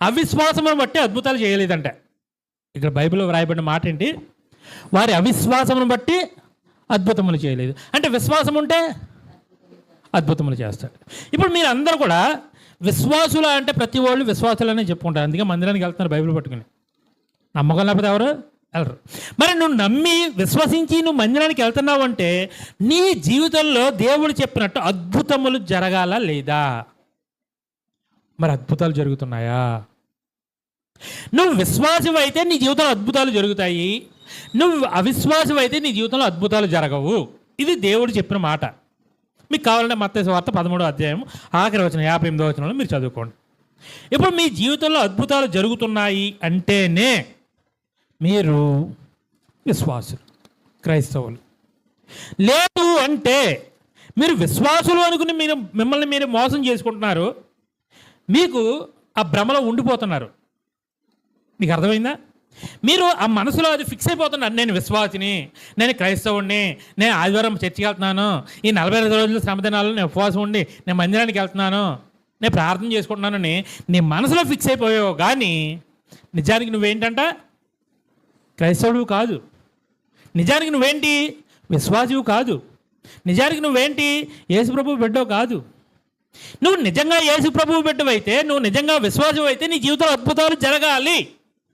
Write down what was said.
అవిశ్వాసమును బట్టి అద్భుతాలు చేయలేదంట. ఇక్కడ బైబిల్లో వ్రాయబడిన మాట ఏంటి? వారి అవిశ్వాసమును బట్టి అద్భుతములు చేయలేదు. అంటే విశ్వాసం ఉంటే అద్భుతములు చేస్తాడు. ఇప్పుడు మీరు అందరూ కూడా విశ్వాసులు అంటే ప్రతి వాళ్ళు విశ్వాసులనే చెప్పుకుంటారు. అందుకే మందిరానికి వెళ్తున్నారు బైబిల్ పట్టుకుని. నమ్మకం లేకపోతే ఎవరు వెళ్ళరు. మరి నువ్వు నమ్మి విశ్వసించి నువ్వు మందిరానికి వెళ్తున్నావు అంటే నీ జీవితంలో దేవుడు చెప్పినట్టు అద్భుతములు జరగాల లేదా? మరి అద్భుతాలు జరుగుతున్నాయా? నువ్వు విశ్వాసం అయితే నీ జీవితంలో అద్భుతాలు జరుగుతాయి, నువ్వు అవిశ్వాసం అయితే నీ జీవితంలో అద్భుతాలు జరగవు. ఇది దేవుడు చెప్పిన మాట. మీకు కావాలంటే మత్తయి సువార్త 13వ అధ్యాయం ఆఖరి వచనం 58వ వచనంలో మీరు చదువుకోండి. ఇప్పుడు మీ జీవితంలో అద్భుతాలు జరుగుతున్నాయి అంటేనే మీరు విశ్వాసులు, క్రైస్తవులు. లేదు అంటే మీరు విశ్వాసులు అనుకుని మిమ్మల్ని మీరు మోసం చేసుకుంటున్నారు, మీకు ఆ భ్రమలో ఉండిపోతున్నారు. మీకు అర్థమైందా? మీరు ఆ మనసులో అది ఫిక్స్ అయిపోతున్నారు. నేను విశ్వాసిని, నేను క్రైస్తవుడిని, నేను ఆదివారం చర్చికి వెళ్తున్నాను, ఈ 45 రోజుల శ్రమదినాల్లో నేను ఉపవాసం ఉండి నేను మందిరానికి వెళ్తున్నాను, నేను ప్రార్థన చేసుకుంటున్నానని నీ మనసులో ఫిక్స్ అయిపోయావు. కానీ నిజానికి నువ్వేంటంట? క్రైస్తవుడు కాదు. నిజానికి నువ్వేంటి? విశ్వాసివు కాదు. నిజానికి నువ్వేంటి? యేసుప్రభువు బిడ్డవు కాదు. నువ్వు నిజంగా యేసుప్రభువు బిడ్డవైతే, నువ్వు నిజంగా విశ్వాసం అయితే నీ జీవితంలో అద్భుతాలు జరగాలి.